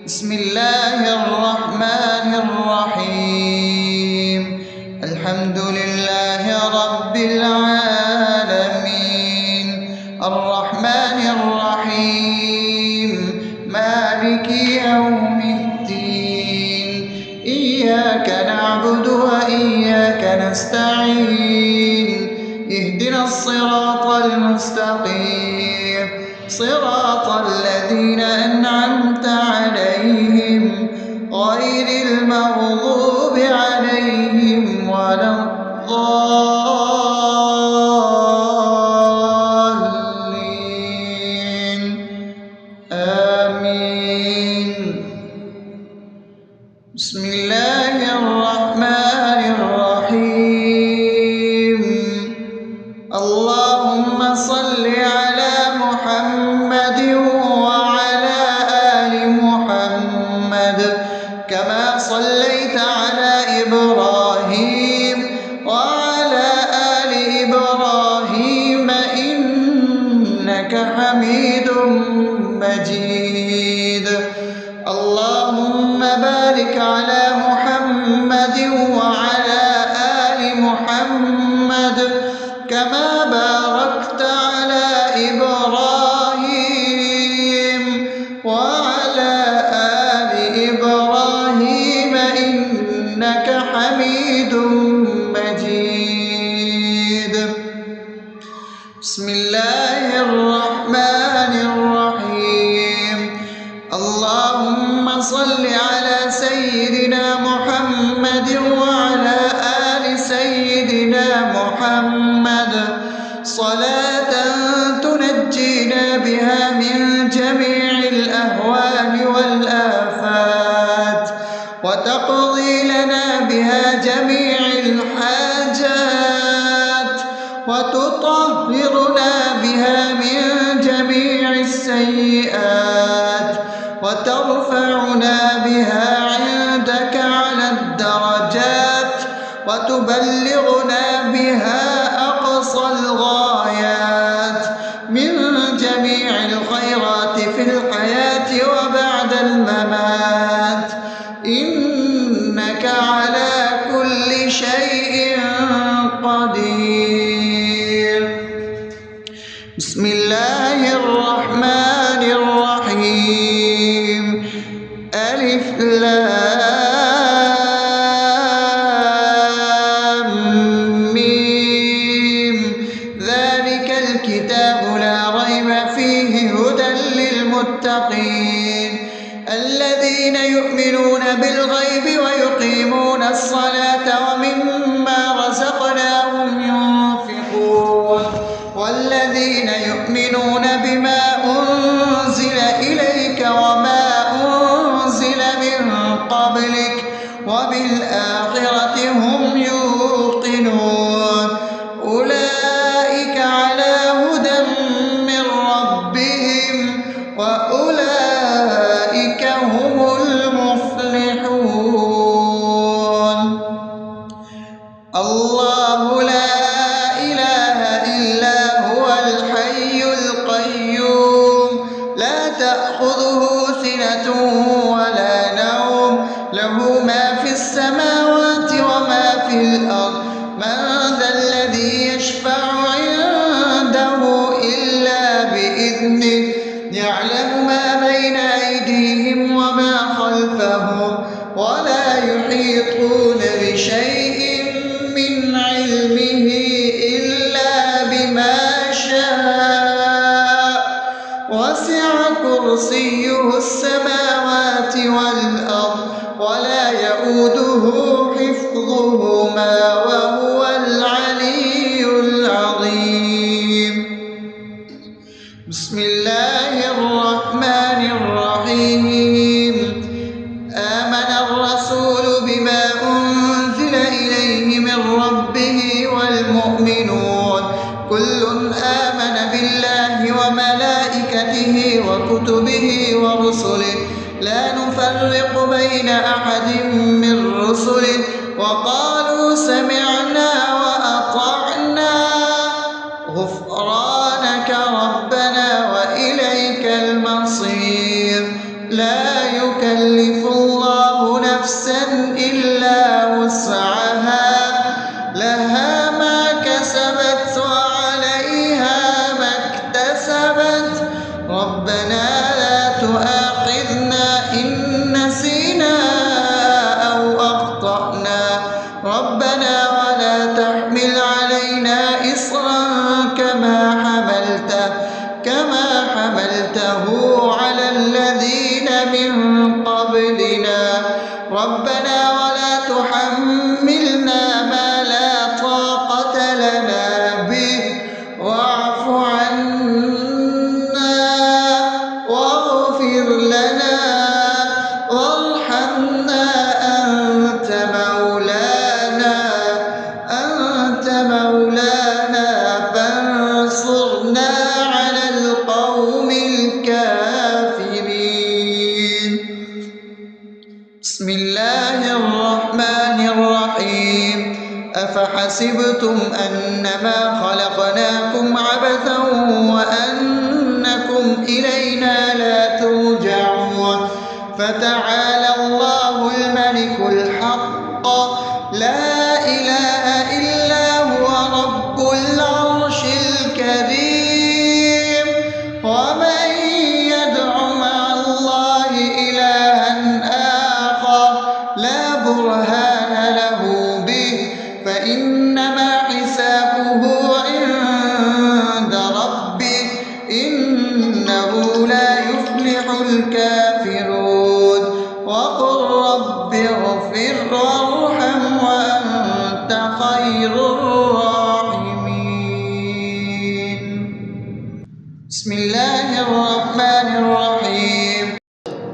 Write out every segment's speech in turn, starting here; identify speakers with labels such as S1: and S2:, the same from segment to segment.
S1: بسم الله الرحمن الرحيم. الحمد لله رب العالمين، الرحمن الرحيم، مالك يوم الدين. إياك نعبد وإياك نستعين، اهدنا الصراط المستقيم، صراط الذين أنعمت عليهم غير المغضوب عليهم ولا الضالين. آمين. بسم الله الرحمن الرحيم. اللهم صل على محمد وعلى آل محمد كما صليت على إبراهيم وعلى آل إبراهيم إنك حميد مجيد. اللهم بارك على محمد وعلى آل محمد كما باركت على إبراهيم وعلى آل إبراهيم إنك حميد مجيد. بسم الله الرحمن الرحيم. اللهم صل على سيدنا محمد وعلى آل سيدنا محمد صلاة تنجينا بها من جميع الأهوال والآفات، وتقضي لنا بها جميع الحاجات، وتطهرنا بها من جميع السيئات، وترفعنا بها عندك على الدرجات، وتبلغنا بها أقصى الغايات من جميع الخيرات في الحياة وبعد الممات، إنك على كل شيء قدير. بسم الله الرحمن الرحيم. ألف لام ميم. ذلك الكتاب لا ريب فيه هدى للمتقين الذين يؤمنون بالغيب ويقيمون الصلاة ومما رزقناهم ينفقون والذين يؤمنون بما أنزل إليك وما أنزل من قبلك وبالآخرة هم يوقنون أولئك على هدى من ربهم وأولئك هم المفلحون. الله لا إله إلا هو الحي القيوم لا تأخذه سنة ولا نوم له ما في السماوات وما في الأرض من ذا الذي يشفع عنده إلا بإذنه يعلم ما بين أيديهم وما خلفهم ولا يحيطون بشيء من علمه إلا بما شاء وسع كرسيه السماوات والأرض ولا يؤوده حفظهما وهو العلي العظيم. بسم الله الرحمن الرحيم. آمن الرسول بما أنزل إليه من ربه والمؤمنون كل آمن بالله وملائكته وكتبه ورسله لا نفرق بين أحد من رسله وقالوا سمعنا وأطعنا غفرانك ربنا وإليك المصير. لا يكلف يكلف الله نفسا إلا وسعها لها ما كسبت وعليها ما اكتسبت ربنا لا تؤاخذنا إن نسينا أو أخطأنا ربنا ولا تحمل علينا إصرا كما حملته على الذين من قبلنا ربنا ولا تحملنا ما لا طاقة لنا به واعف عنا واغفر لنا وارحمنا أنت مولانا فانصرنا على القوم الكافرين. بسم الله الرحمن الرحيم أفحسبتم أنما خلقناكم عبثا وأنكم إلينا لا ترجعون فتعالى الله الملك الحق لا إله إلا هو رب العرش الكريم ومن يدع مع الله إلها آخر لا برهان له به فإنما حسابه عند ربه إنه لا يفلح الكافرون وقل رب اغفر وارحم وأنت خير الراحمين. بسم الله الرحمن الرحيم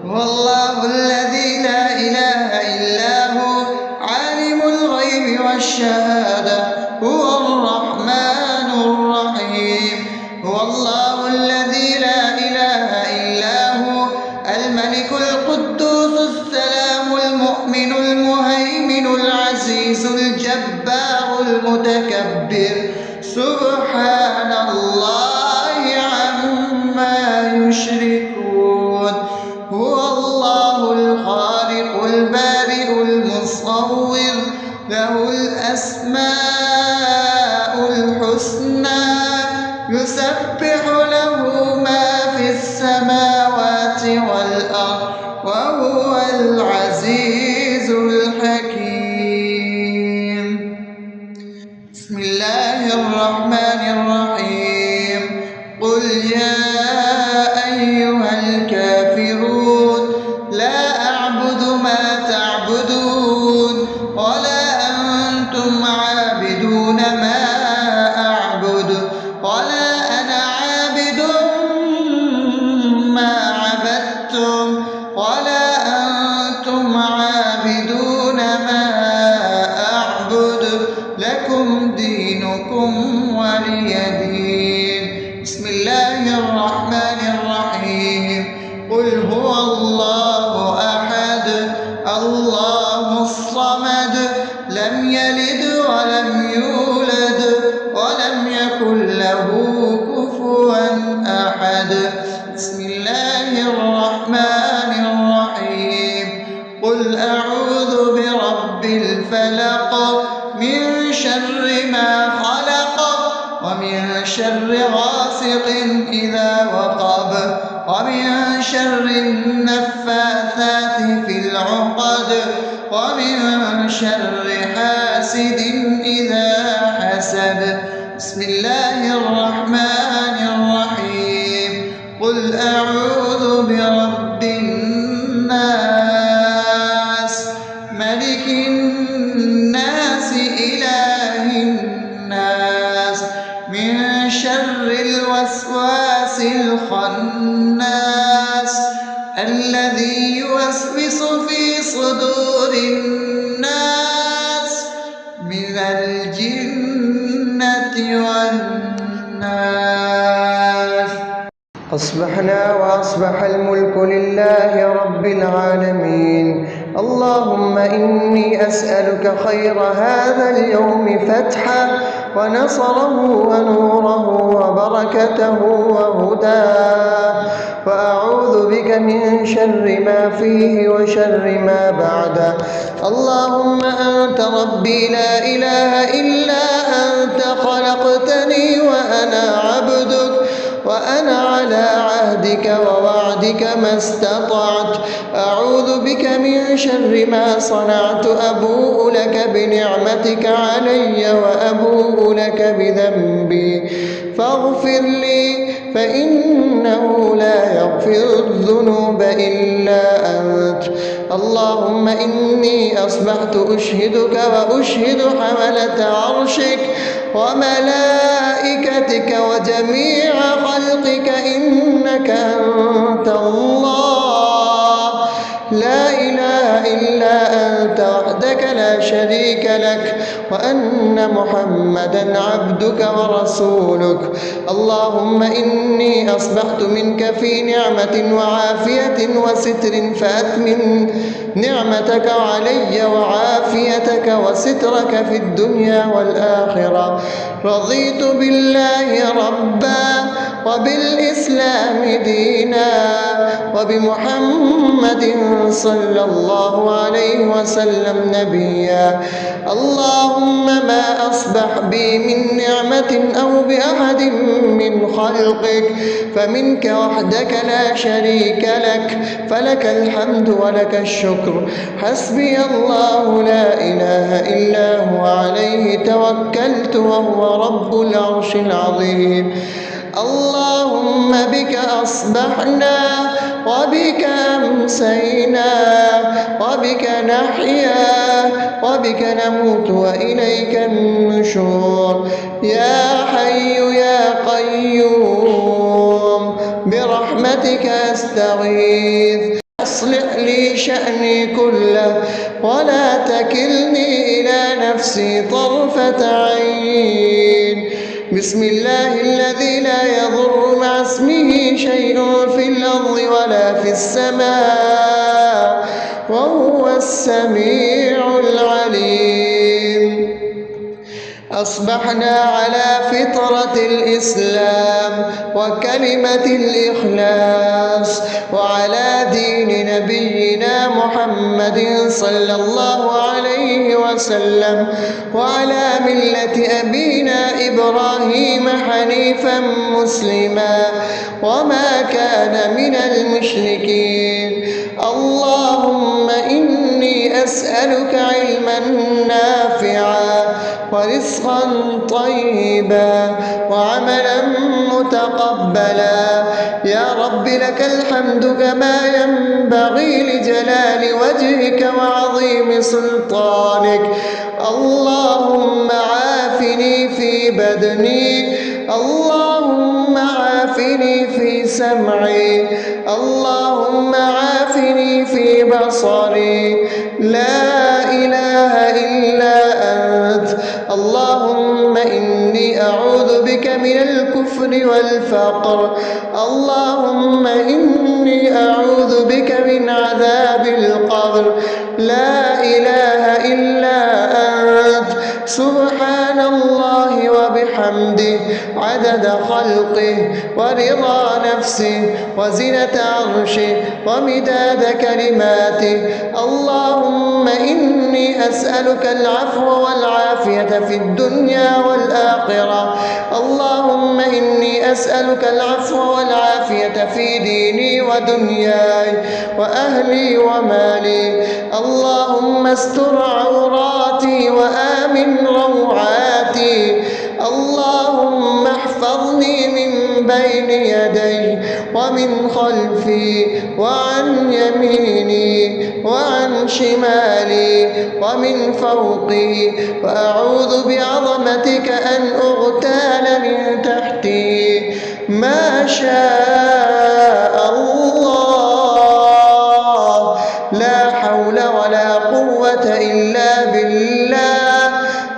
S1: هو الله الذي لا إله إلا هو عالم الغيب والشهادة هو الرحمن الرحيم هو الله الذي لا إله إلا هو الملك القدوس السلام المؤمن المهيمن العزيز الجبار المتكبر سبحان الله عما يشركون هو الله الخالق البارئ المصور له الأسماء الحسنى يسبح له ما في السماوات والأرض وهو العزيز الحكيم. بسم الله الرحمن الرحيم قل يا أيها الكافرون لا أعبد ما تعبدون ولا أنتم عابدون ما أعبد ولا أنا عابد ما عبدتم ولا أنتم عابدون ما أعبد لكم دينكم ولي دين. بسم الله الرحمن الرحيم قل هو الله أحد الله الصمد لم يلد ولم يولد ولم يكن له كفوا أحد. بسم الله الرحمن الرحيم قل أعوذ برب الفلق من شر ما خلق ومن شر غاسق إذا وقب ومن شر النفاثات في العقد ومن شر حاسد إذا حسد. بسم الله الرحمن الرحيم قل أعوذ برب الناس ملك الناس إله الناس من شر الوسواس الخناس الذي يوسوس في صدور الناس من الجنة والناس. أصبحنا وأصبح الملك لله رب العالمين اللهم إني أسألك خير هذا اليوم فتحه ونصره ونوره وبركته وهداه، وأعوذ بك من شر ما فيه وشر ما بعده. اللهم أنت ربي لا إله إلا أنت، خلقتني وأنا عبدك، وأنا على عهدك ووعدك ما استطعت. أعوذ بك من شر ما صنعت، أبوء لك بنعمتك علي وأبوء لك بذنبي، فاغفر لي فإنه لا يغفر الذنوب إلا أنت. اللهم إني أصبحت أشهدك وأشهد حملة عرشك وملائكتك وجميع خلقك إنك أنت الله، لا إله إلا أنت وحدك لا شريك لك، وأن محمدا عبدك ورسولك. اللهم إني أصبحت منك في نعمة وعافية وستر، فأتمم نعمتك علي وعافيتك وسترك في الدنيا والآخرة. رضيت بالله ربا وبالإسلام دينا وبمحمد صلى الله عليه وسلم نبيا. اللهم ما أصبح بي من نعمة أو بأحد من خلقك فمنك وحدك لا شريك لك، فلك الحمد ولك الشكر. حسبي الله لا إله إلا هو، عليه توكلت وهو رب العرش العظيم. اللهم بك أصبحنا وبك أمسينا وبك نحيا وبك نموت وإليك النشور. يا حي يا قيوم برحمتك أستغيث، أصلح لي شأني كله ولا تكلني إلى نفسي طرفة عين. بسم الله الذي لا يضر مع اسمه شيء في الأرض ولا في السماء وهو السميع العليم. أصبحنا على فطرة الإسلام وكلمة الإخلاص وعلى دين نبينا محمد صلى الله عليه وسلم وعلى ملة أبينا إبراهيم حنيفا مسلما وما كان من المشركين. اللهم إني أسألك علما نافعا ورزقا طيبا وعملا متقبلا. يا رب لك الحمد كما ينبغي لجلال وجهك وعظيم سلطانك. اللهم عافني في بدني، اللهم عافني في سمعي، اللهم عافني في بصري. لا إله إلا أنت. اللهم إني أعوذ بك من الكفر والفقر. اللهم إني أعوذ بك من عذاب القبر. لا إله إلا أنت. سبحان الله وبحمده عدد خلقه ورضا نفسه وزنة عرشه ومداد كلماته. اللهم إني أسألك العفو والعافية في الدنيا والآخرة. اللهم إني أسألك العفو والعافية في ديني ودنياي وأهلي ومالي. اللهم استر عوراتي وآمن روعاتي. اللهم احفظني من بين يدي ومن خلفي وعن يميني وعن شمالي ومن فوقي، وأعوذ بعظمتك أن أغتال من تحتي. ما شاء الله، لا حول ولا قوة إلا بالله.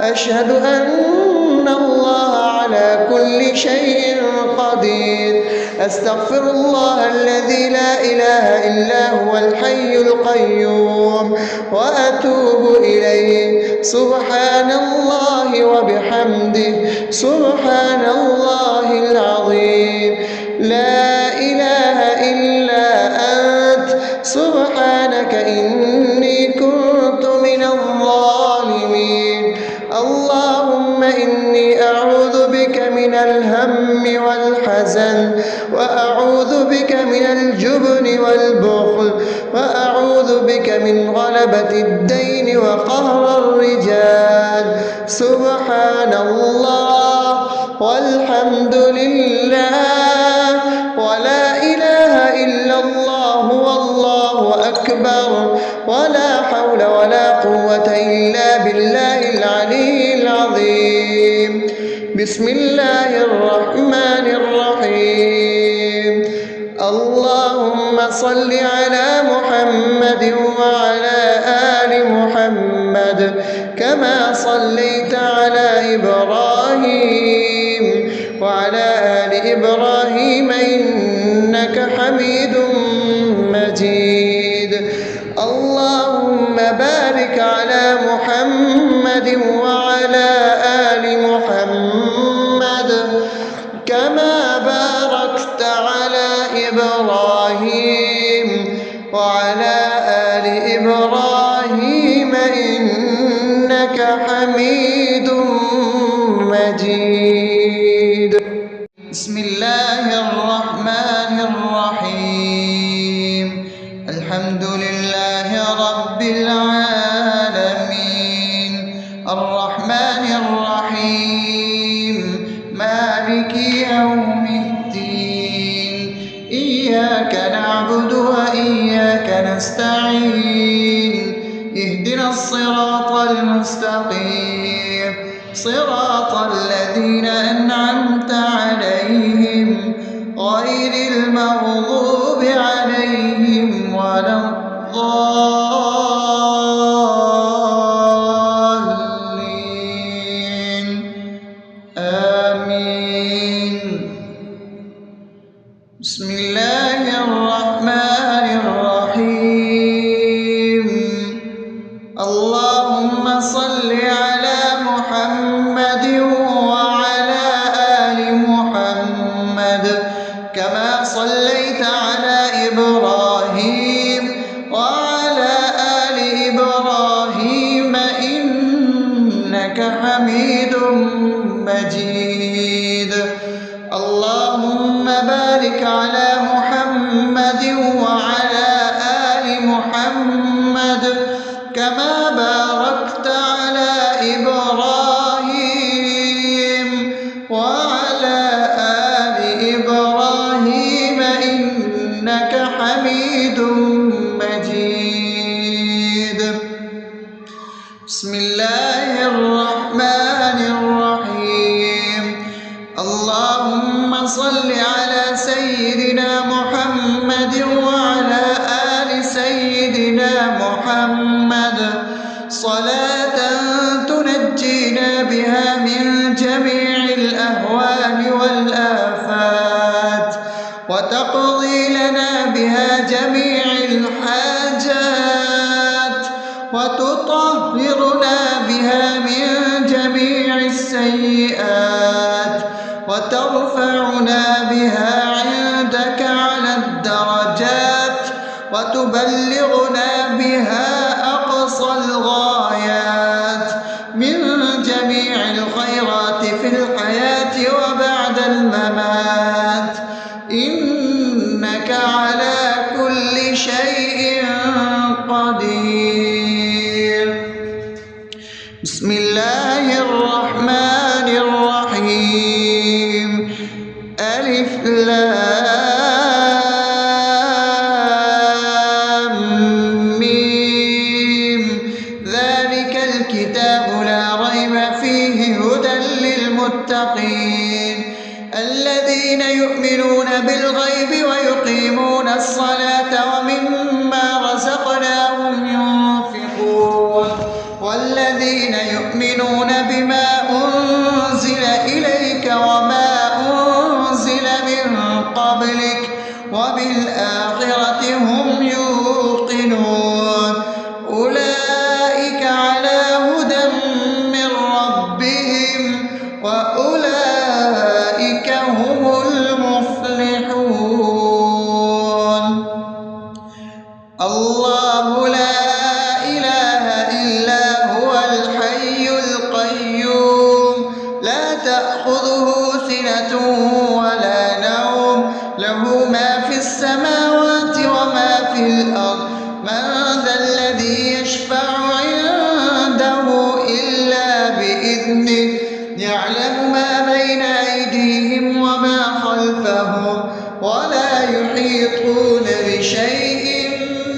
S1: أشهد أن الله على على كل شيء قدير. أستغفر الله الذي لا إله إلا هو الحي القيوم وأتوب إليه. سبحان الله وبحمده سبحان الله العظيم. لا إله إلا أنت سبحانك إني كنت من الظالمين. اللهم إني أعوذ بك من الهم والحزن، وأعوذ بك من الجبن والبخل، وأعوذ بك من غلبة الدين وقهر الرجال. سبحان الله والحمد لله ولا إله إلا الله والله أكبر ولا حول ولا قوة إلا بالله العلي العظيم. بسم الله الرحمن الرحيم. اللهم صل على محمد وعلى آل محمد كما صليت على إبراهيم وعلى آل إبراهيم إنك حميد مجيد. اللهم بارك على محمد وعلى آل محمد كما باركت على إبراهيم وعلى آل إبراهيم إنك حميد مجيد. بسم الله الرحمن الرحيم. الحمد لله رب العالمين الرحمن الرحيم مالك يوم الدين. إياك نعبد وإياك نستعين. اهدنا الصراط المستقيم صراط الذين أنعمت عليهم غير المغضوب عليهم ولا الضالين. آمين. بسم الله الرحمن الرحيم. اللهم صل على محمد وعلى آل محمد كما صليت على إبراهيم وعلى آل إبراهيم إنك حميد مجيد. اللهم بارك على محمد وعلى آل محمد كما باركت على إبراهيم وعلى آل إبراهيم إنك حميد مجيد. بسم الله الرحمن الرحيم. اللهم صل على سيدنا محمد وعلى آل سيدنا محمد صلاة تنجينا بها من جميع الأهوال والآفات وتقضي لنا بها جميع الحاجات وتطهرنا بها من جميع السيئات وترفعنا بها عندك على الدرجات وتبلغنا بها أقصى الغايات من جميع الخيرات في الحياة وبعد الممات إنك على كل شيء قدير. بسم الله الرحمن الرحيم. ألف لام ميم. ذلك الكتاب لا ريب فيه هدى للمتقين الذين يؤمنون بالغيب ويقيمون الصلاة ومما رزقناهم ينفقون والذين يؤمنون من ذا الذي يشفع عنده إلا بإذنه يعلم ما بين أيديهم وما خلفهم ولا يحيطون بشيء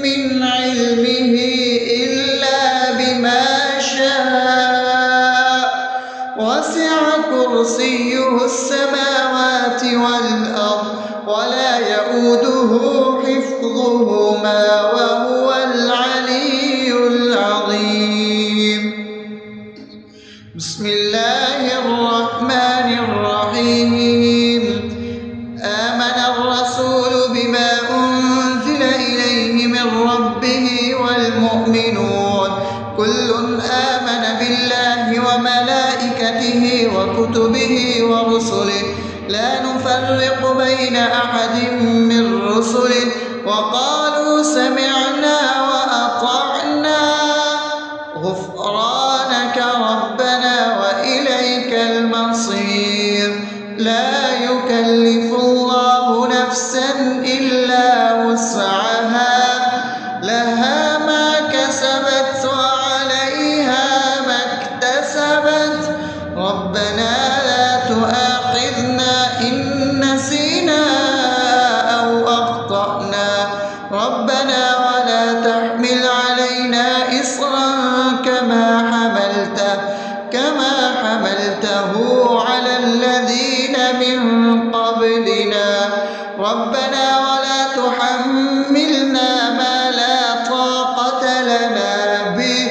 S1: من علمه إلا بما شاء وسع كرسيه السماوات والأرض ولا يئوده حفظهما وهو العلي العظيم. بسم الله الرحمن الرحيم. آمن الرسول بما أنزل إليه من ربه والمؤمنون كل آمن بالله وملائكته وكتبه ورسله لا نفرق بين أحد من رسله وقالوا سمعنا وأطعنا غفرانك ربنا وإليك المصير. لا يكلف الله نفسا إلا وسعها لها ما كسبت وعليها ما اكتسبت ربنا لا تؤاخذنا إن نسينا أو أخطأنا ربنا ولا تحمل علينا إصرا كما حملته على الذين من قبلنا ربنا ولا تحملنا ما لا طاقة لنا به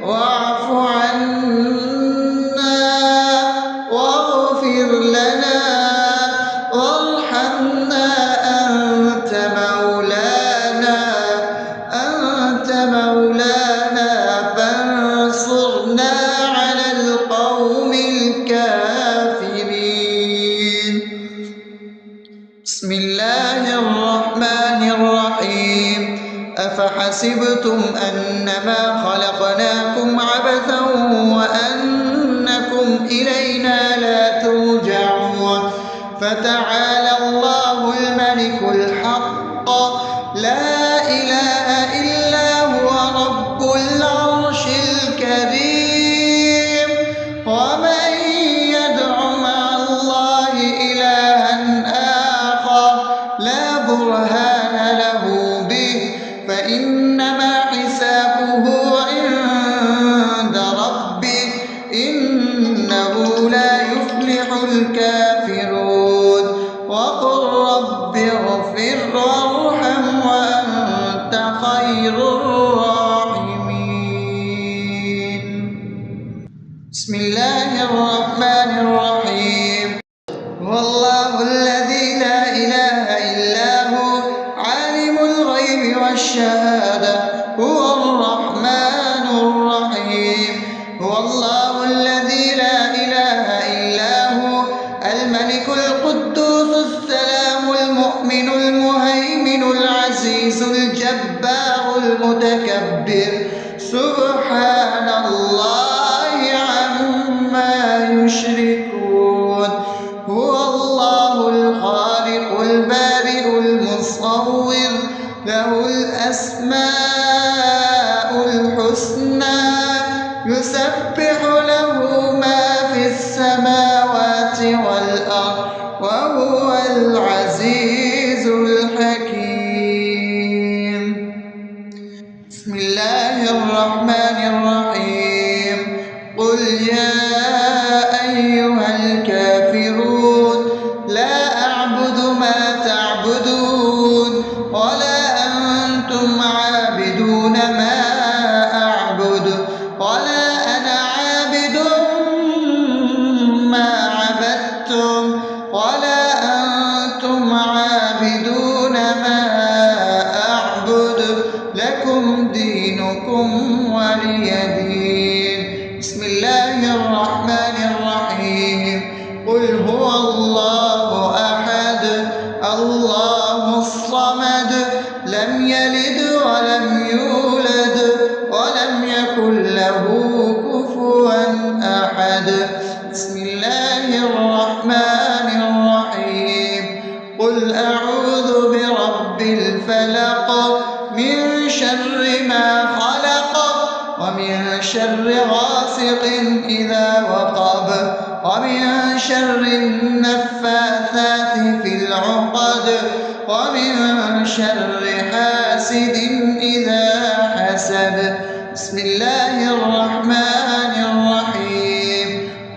S1: واعف عنا واغفر لنا وارحمنا أنت مولانا فانصرنا على القوم الكافرين. بسم الله الرحمن الرحيم. أفحسبتم أنما خلقناكم عبثا وأنكم إلينا لا ترجعون فتعالى الله الملك الحق لا إله إلا هو رب العرش الكريم. ومن يدع مع الله إلها آخر لا برهان له به فإنما حسابه عند ربه إنه لا يفلح الكافرون. وقل رب اغفر وارحم وأنت خير الراحمين. بسم الله الرحمن الرحيم. هو الله الذي لا إله إلا هو عالم الغيب والشهادة هو الرحمن الرحيم. هو الله الذي لا إله إلا هو الملك القدوس السلام المؤمن المهيمن العزيز الجبار المتكبر سبحان الله عما يشركون. هو الله الخالق البارئ المصور له الأسماء الحسنى يسبح له ما في السماوات والأرض وهو العزيز الحكيم. بسم الله الرحمن الرحيم. قل يا أيها الكافرون لا أعبد ما تعبدون ولا أنتم عابدون ما أعبد ولا أنا عابد ما عبدتم ولا أنتم عابدون ما أعبد لكم دينكم ولي دين. بسم الله الرحمن الرحيم. قل هو الله أحد الله الصمد لم يلد ولم يولد ولم يكن له كفوا أحد. بسم الله الرحمن الرحيم. قل أعوذ برب الفلق من شر ما خلق ومن شر غاسق إذا وقب ومن شر النفاثات في العقد ومن شر حاسد إذا حسد. بسم الله الرحمن الرحيم.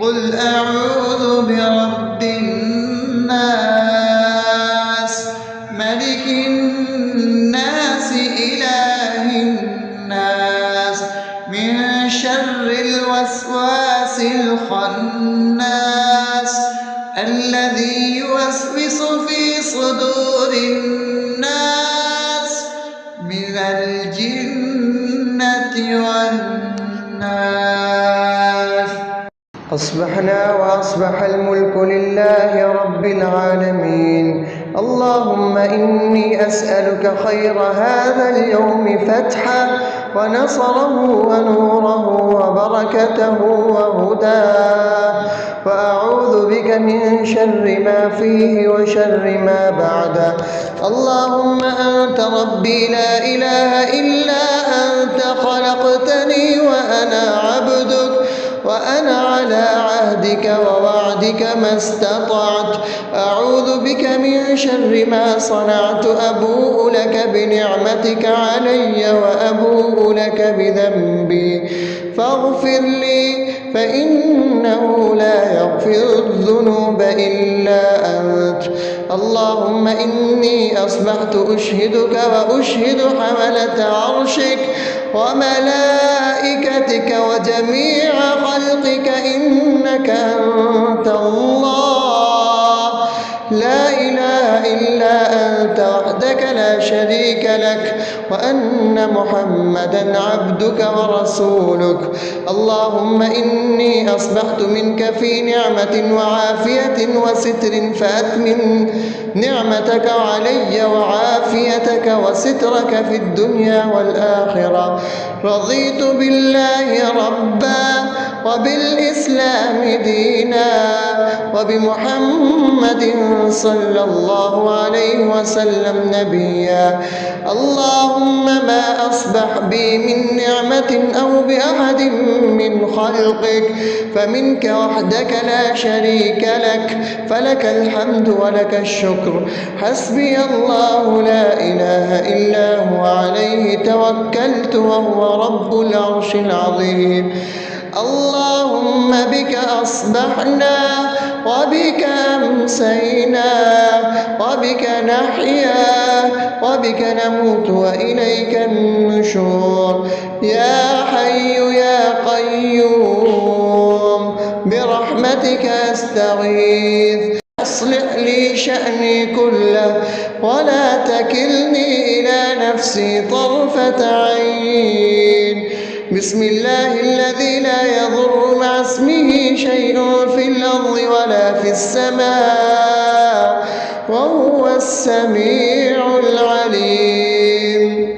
S1: قل أعوذ برب الناس ملك الناس إله الناس من شر الوسواس الخناس الذي يوسوس في صدور الناس من الجنة والناس.
S2: أصبحنا وأصبح الملك لله رب العالمين. اللهم إني أسألك خير هذا اليوم فتحه ونصره ونوره وبركته وهداه، وأعوذ بك من شر ما فيه وشر ما بعده. اللهم أنت ربي لا إله إلا أنت، خلقتني وأنا عبدك وأنا على عهدك ووعدك ما استطعت. أعوذ بك من شر ما صنعت، أبوء لك بنعمتك علي وأبوء لك بذنبي فاغفر لي، فإنه لا يغفر الذنوب إلا أنت. اللهم إني أصبحت أشهدك وأشهد حملة عرشك وملائكتك وجميع خلقك إنك أنت الله لا إله إلا أنت وحدك لا شريك لك، وأن محمدا عبدك ورسولك. اللهم إني أصبحت منك في نعمة وعافية وستر، فأتمم نعمتك علي وعافيتك وسترك في الدنيا والآخرة. رضيت بالله ربا وبالإسلام دينا وبمحمد صلى الله عليه وسلم نبيا. اللهم ما أصبح بي من نعمة أو بأحد من خلقك فمنك وحدك لا شريك لك، فلك الحمد ولك الشكر. حسبي الله لا إله إلا هو عليه توكلت وهو رب العرش العظيم. اللهم بك أصبحنا وبك أمسينا وبك نحيا وبك نموت وإليك النشور. يا حي يا قيوم برحمتك أستغيث، أصلح لي شأني كله ولا تكلني إلى نفسي طرفة عين. بسم الله الذي لا يضر مع اسمه شيء في الأرض ولا في السماء وهو السميع العليم.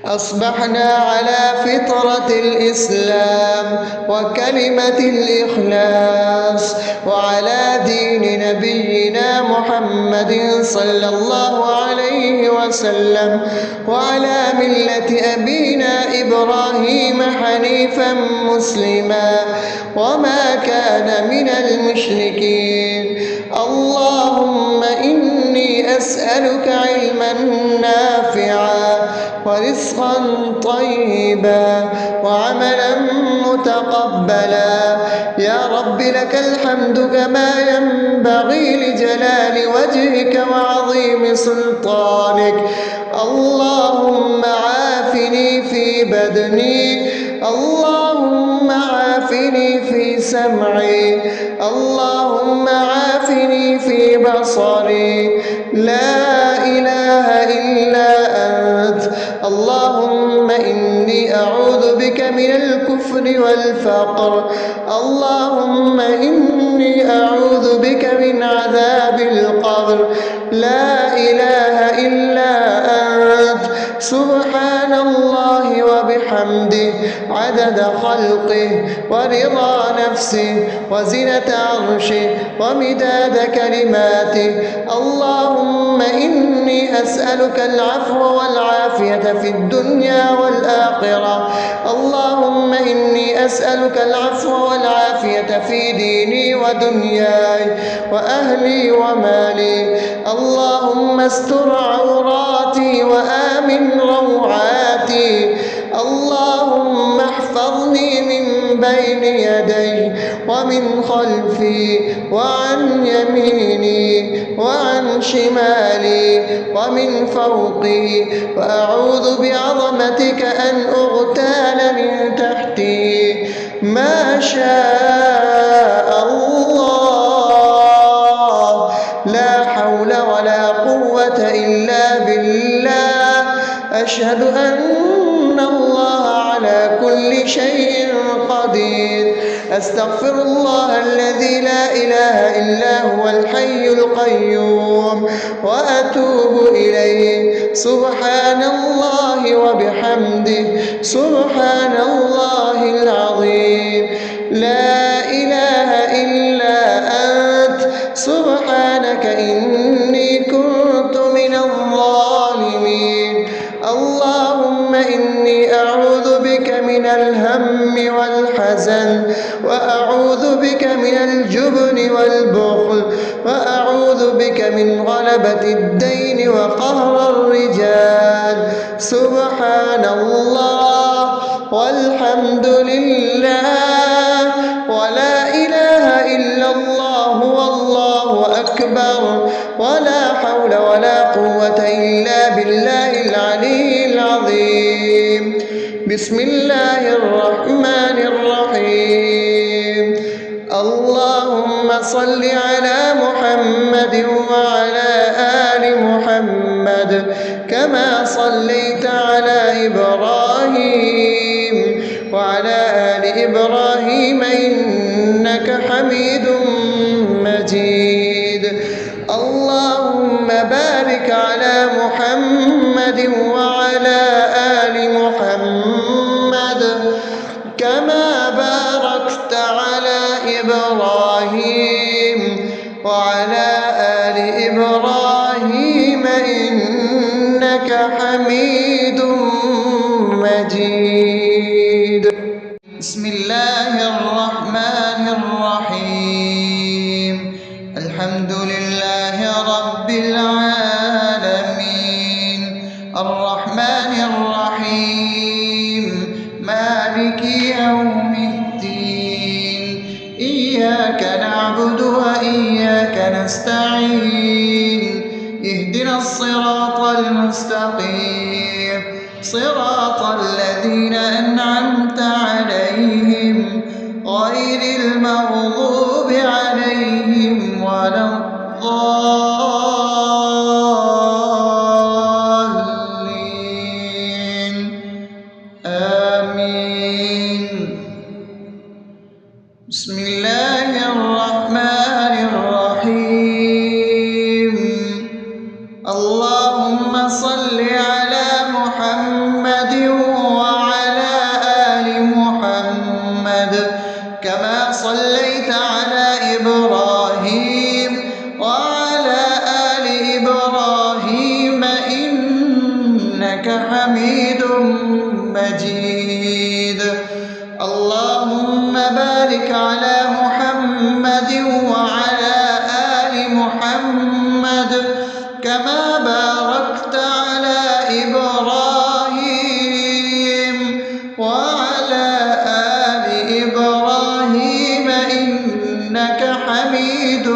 S2: أصبحنا على فطرة الإسلام وكلمة الإخلاص وعلى دين نبينا محمد صلى الله عليه وسلم وعلى ملة أبينا إبراهيم حنيفا مسلما وما كان من المشركين. اللهم إني أسألك علما نافعا ورزقا طيبا وعملا متقبلا. يا رب لك الحمد كما ينبغي لجلال وجهك وعظيم سلطانك. اللهم عافني في بدني، اللهم عافني في سمعي، اللهم عافني في بصري. لا إله إلا أنت. اللهم إني أعوذ بك من الكفر والفقر. اللهم إني أعوذ بك من عذاب القبر. لا إله إلا أنت. سبحان الله وبحمده وبحمده عدد خلقه ورضا نفسه وزنة عرشه ومداد كلماته. اللهم إني أسألك العفو والعافية في الدنيا والآخرة. اللهم إني أسألك العفو والعافية في ديني ودنياي وأهلي ومالي. اللهم استر عوراتي وآمن روعاتي. اللهم احفظني من بين يدي ومن خلفي وعن يميني وعن شمالي ومن فوقي، وأعوذ بعظمتك أن أغتال من تحتي. ما شاء الله، لا حول ولا قوة إلا بالله. أشهد أن الله على كل شيء قدير. أستغفر الله الذي لا إله إلا هو الحي القيوم وأتوب إليه. سبحان الله وبحمده، سبحان الله العظيم. لا إله إلا أنت، سبحانك إني كنت من الظالمين. اللهم إني أعوذ بك من الهم والحزن، وأعوذ بك من الجبن والبخل، وأعوذ بك من غلبة الدين وقهر الرجال. سبحان الله والحمد لله ولا إله إلا الله والله أكبر، ولا حول ولا قوة إلا بالله العلي العظيم. بسم الله الرحمن الرحيم. اللهم صل على محمد وعلى آل محمد كما صليت على إبراهيم وعلى آل إبراهيم إنك حميد مجيد. اللهم بارك على محمد وعلى آل محمد كما باركت على إبراهيم وعلى آل إبراهيم إنك حميد مجيد.
S1: بسم الله الرحمن الرحيم. الحمد لله رب العالمين، الرحمن الرحيم، مالك يوم الدين. إياك نعبد وإياك نستعين. اهدنا الصراط المستقيم، صراط الذين أنعمت عليهم غير المغضوب عليهم ولا الضالين. آمين. بسم الله الرحمن الرحيم. اللهم صل على محمد وعلى آل محمد كما صليت على إبراهيم وعلى آل إبراهيم إنك حميد مجيد. اللهم بارك على محمد وعلى آل محمد كما باركت على إبراهيم وعلى آل إبراهيم إنك حميد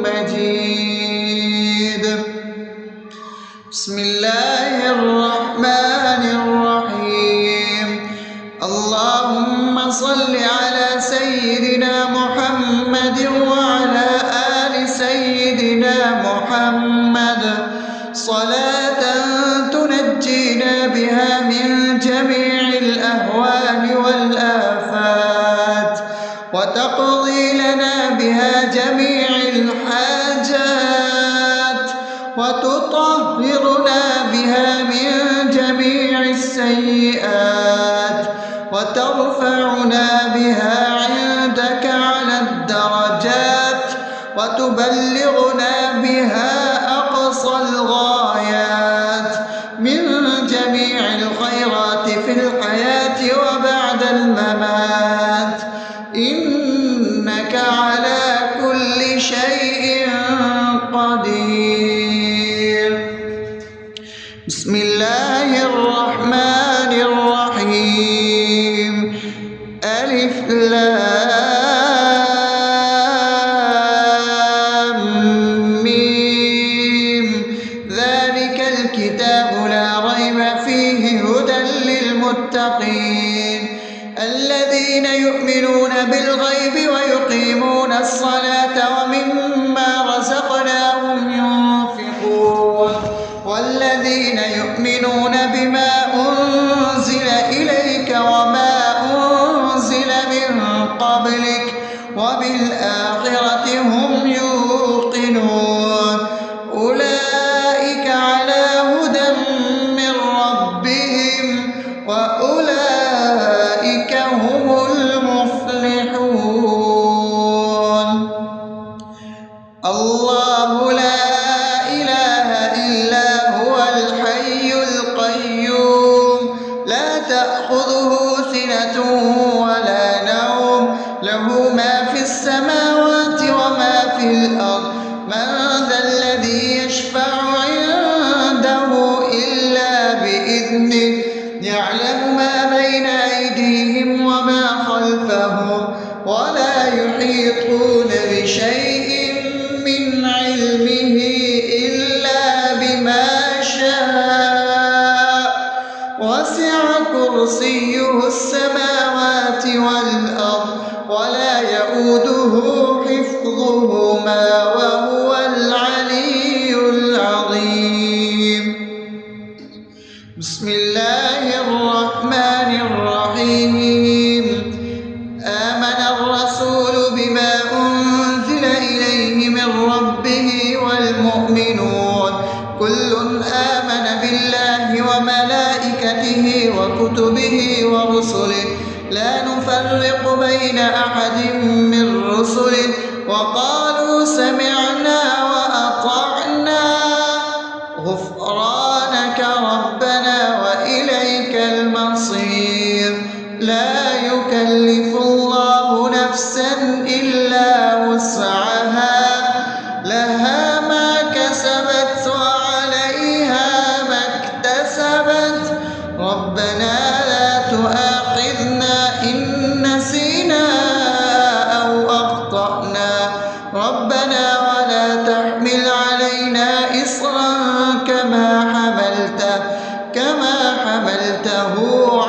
S1: مجيد. بسم الله الرحمن الرحيم. اللهم صل على سيدنا محمد وعلى آل سيدنا محمد صلاة تنجينا بها من جميع الأهوال والآفات، وتقضي لنا بها جميع الحاجات، وتطهرنا بها من جميع السيئات. وترفعنا بها عندك على الدرجات وتبلغنا بها أقصى الغايات من جميع الخيرات في الحياة وبعد الممات، إنك على كل شيء قدير. بسم الله الرحمن الرحيم. ألف لام ميم. ذلك الكتاب لا ريب فيه هدى للمتقين الذين يؤمنون بالغيب ويقيمون الصلاة ومما رزقناهم ينفقون والذين يؤمنون بما أنزل إليك وما أنزل من قبلك وبالآخرة هم يوقنون أولئك على هدى من ربهم وأولئك هم المفلحون. الله لا إله إلا هو الحي القيوم لا تأخذه سنة ولا نوم له ما في السماوات وما في الأرض من ذا الذي يشفع عنده إلا بإذنه يعلم ما بين أيديهم وما خلفهم ولا يحيطون بشيء من علمه إلا بما شاء وسع كرسيه السماوات والأرض ولا يؤوده حفظهما وهو العلي العظيم. بسم الله الرحمن الرحيم. آمن الرسول بما أنزل إليه من ربه والمؤمنون كل آمن بالله وملائكته وكتبه ورسله لا نفرق بين أحد من رسله وقالوا سمعنا وأطعنا غفرانك ربنا وإليك المصير. لا يكلف الله نفسا إلا وسعها لها ما كسبت وعليها ما اكتسبت ربنا لا تؤاخذنا إن نسينا أو أخطأنا ربنا ولا تحمل علينا إصرا كما حملته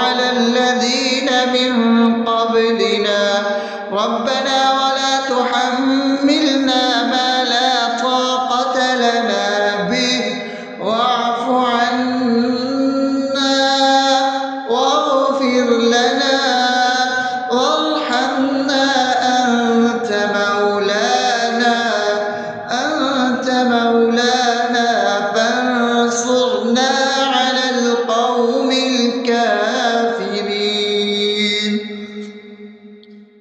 S1: على الذين من قبلنا ربنا ولا تحملنا ما لا طاقة لنا به واعف عنا واغفر لنا وارحمنا أنت مولانا فانصرنا على القوم الكافرين.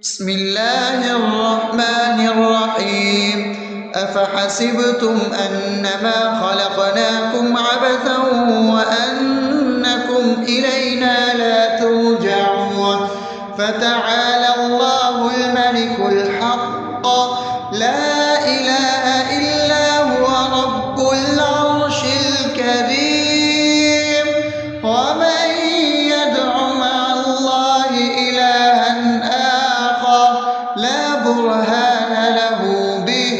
S1: بسم الله الرحمن الرحيم. أفحسبتم أنما خلقناكم عبثا وأنكم إلينا لا ترجعون فتعالى الله الملك الحق لا إله إلا هو رب العرش الكريم. ومن يدع مع الله إلها آخر لا برهان له به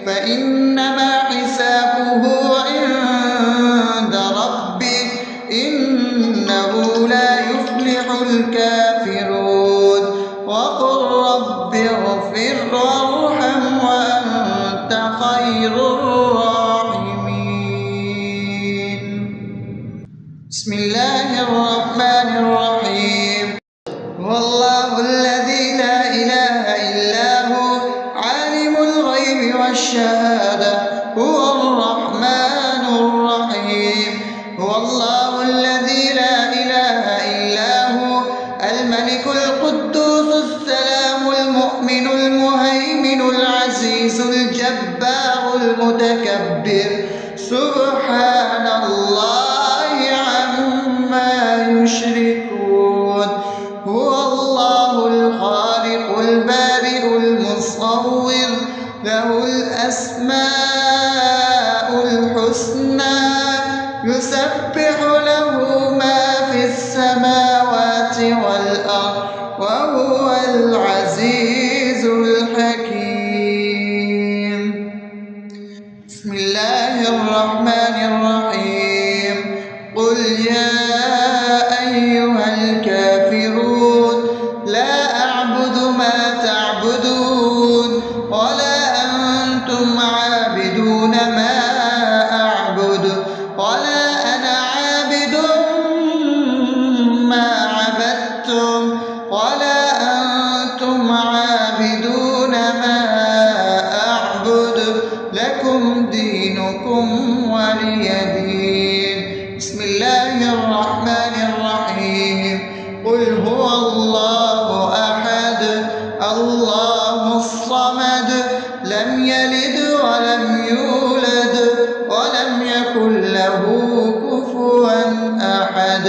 S1: فإنما حسابه عند ربه إنه لا يفلح الكافرون. وقل رب اغفر وارحم وأنت خير الراحمين. بسم الله الرحمن الرحيم. هو الله الذي لا إله إلا هو عالم الغيب والشهادة هو الرحمن الرحيم. هو الله الذي لا إله إلا هو الملك متكبر سبحان الله عما يشركون هو الله الخالق البارئ المصور له الأسماء الحسنى يسبح له ما في السماوات والأرض وهو العزيز الحكيم بسم الله الرحمن الرحيم قل يا أيها الكافرون لا أعبد ما تعبدون ولا أنتم عابدون ما أعبد ولا أنا عابد ما عبدتم ولا أنتم عابدون ما أعبد لكم دينكم ولي دين بسم الله الرحمن الرحيم قل هو الله أحد الله الصمد لم يلد ولم يولد ولم يكن له كفوا أحد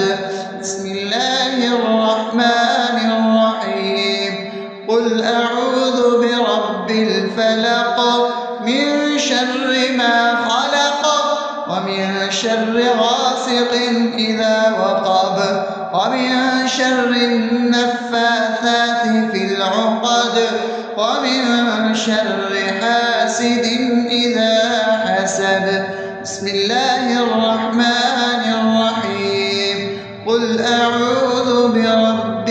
S1: بسم الله الرحمن الرحيم قل أعوذ برب الفلق من شر ما خلق ومن شر غاسق إذا وقب ومن شر النفاثات في العقد ومن شر حاسد إذا حسد بسم الله الرحمن الرحيم قل أعوذ برب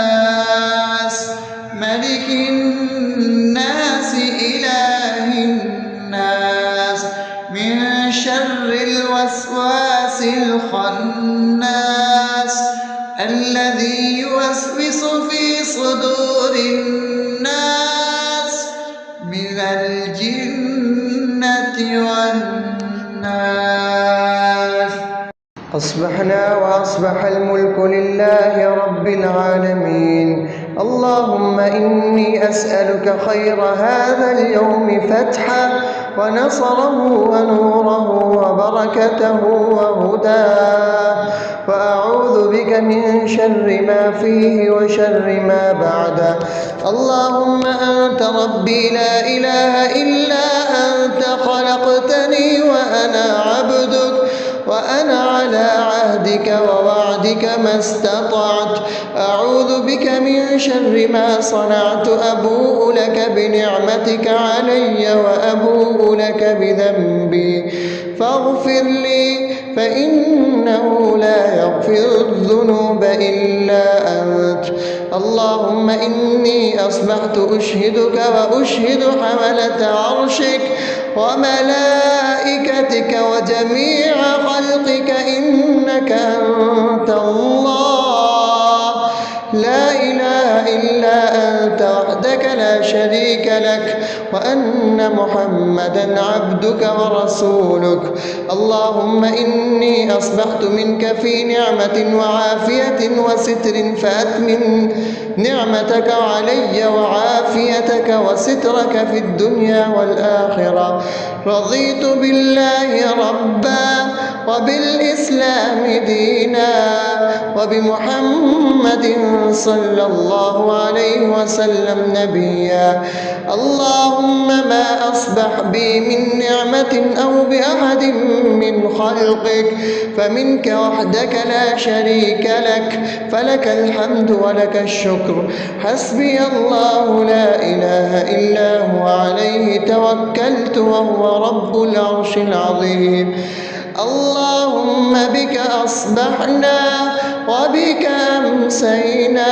S1: الناس ملك الناس إله الناس من شر الوسواس الخناس الذي يوسوس في صدور الناس من الجنة والناس
S2: أصبحنا وأصبح الملك لله رب العالمين اللهم إني أسألك خير هذا اليوم فتحه ونصره ونوره وبركته وهداه وأعوذ بك من شر ما فيه وشر ما بعده اللهم أنت ربي لا إله إلا أنت خلقتني وأنا عبدك وأنا على عهدك ووعدك ما استطعت أعوذ بك من شر ما صنعت أبوء لك بنعمتك علي وأبوء لك بذنبي فاغفر لي فإنه لا يغفر الذنوب إلا أنت اللهم إني أصبحت أشهدك وأشهد حملة عرشك وملائكتك وجميع خلقك إنك أنت الله لا إله إلا أنت وحدك لا شريك لك وأن محمدا عبدك ورسولك اللهم إني أصبحت منك في نعمة وعافية وستر فأتمن نعمتك علي وعافيتك وسترك في الدنيا والآخرة رضيت بالله ربا وبالإسلام دينا وبمحمد صلى الله عليه وسلم نبيا اللهم ما أصبح بي من نعمة أو بأحد من خلقك فمنك وحدك لا شريك لك فلك الحمد ولك الشكر حسبي الله لا إله إلا هو عليه توكلت وهو رب العرش العظيم اللهم بك أصبحنا وبك أمسينا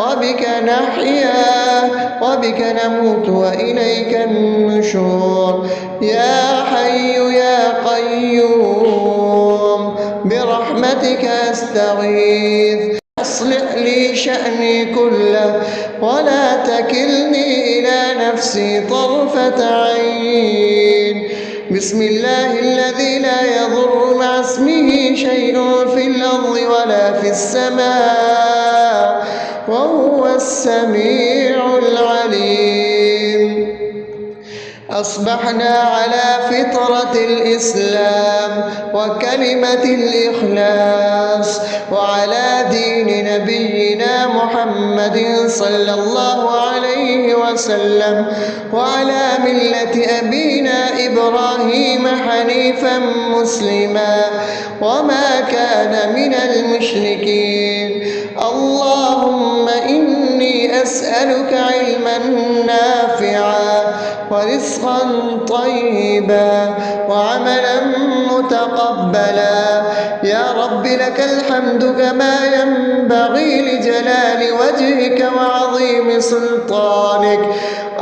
S2: وبك نحيا وبك نموت وإليك النشور يا حي يا قيوم برحمتك أستغيث أصلح لي شأني كله ولا تكلني إلى نفسي طرفة عين بسم الله الذي لا يضر مع اسمه شيء في الأرض ولا في السماء وهو السميع العليم أصبحنا على فطرة الإسلام وكلمة الإخلاص وعلى دين نبينا محمد صلى الله عليه وسلم وعلى ملة أبينا إبراهيم حنيفا مسلما وما كان من المشركين. اللهم إني أسألك علما نافعا ورزقا طيبا وعملا متقبلا. يا رب لك الحمد كما ينبغي لجلال وجهك وعظيم سلطانك.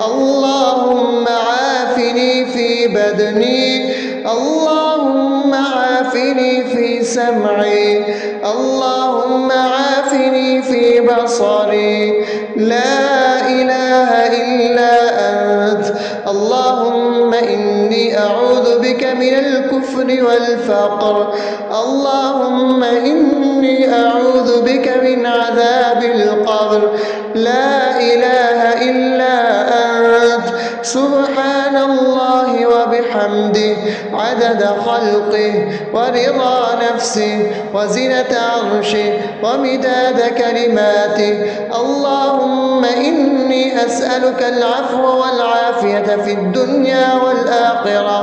S2: اللهم عافني في بدني، اللهم عافني في سمعي، اللهم عافني في بصري. لا إله إلا أنت. اللهم إني أعوذ بك من الكفر والفقر. اللهم إني أعوذ بك من عذاب القبر. لا إله إلا أنت. سبحان الله وبحمده عدد خلقه ورضا نفسه وزنة عرشه ومداد كلماته. اللهم إني أسألك العفو والعافية في الدنيا والآخرة.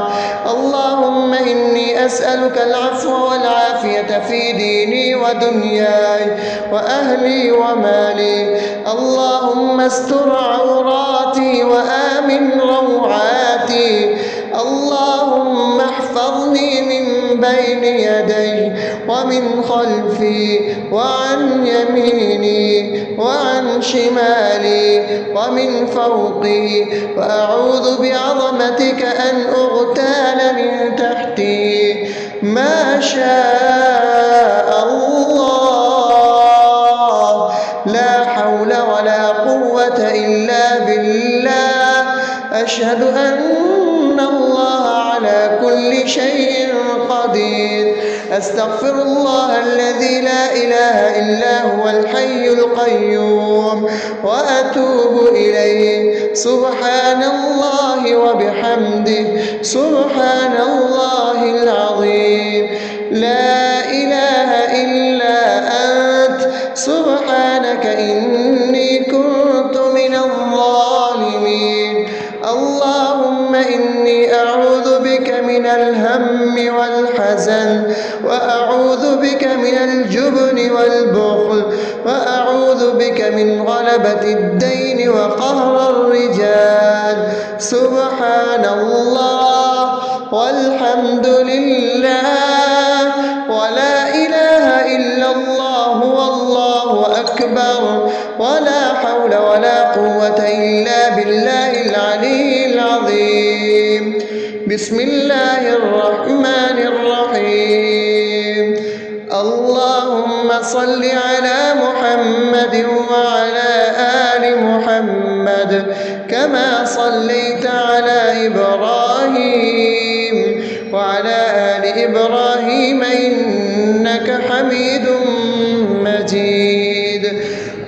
S2: اللهم إني أسألك العفو والعافية في ديني ودنياي وأهلي ومالي. اللهم استر عوراتي وآمن روعاتي. اللهم احفظني من بين يدي ومن خلفي وعن يميني وعن شمالي ومن فوقي، وأعوذ بعظمتك أن أغتال من تحتي. ما شاء الله، لا حول ولا قوة إلا بالله. أشهد أن الله على كل شيء قدير. أستغفر الله الذي لا إله إلا هو الحي القيوم وأتوب إليه. سبحان الله وبحمده سبحان الله العظيم. لا إله إلا أنت. سبحانك إني كنت من الظالمين. اللهم إني أعوذ بك من الهم والحزن، وأعوذ بك من الجبن والبخل، وأعوذ بك من غلبة الدين وقهر الرجال. سبحان الله والحمد لله ولا إله إلا الله والله أكبر ولا حول ولا قوة إلا بالله العلي العظيم. بسم الله الرحمن الرحيم. اللهم صل على محمد وعلى آل محمد كما صليت على إبراهيم وعلى آل إبراهيم إنك حميد مجيد.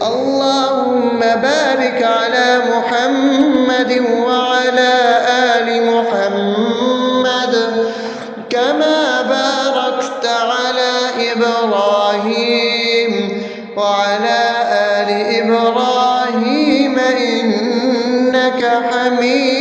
S2: اللهم بارك على محمد وعلى آل محمد كما باركت على إبراهيم وعلى آل إبراهيم إنك حميد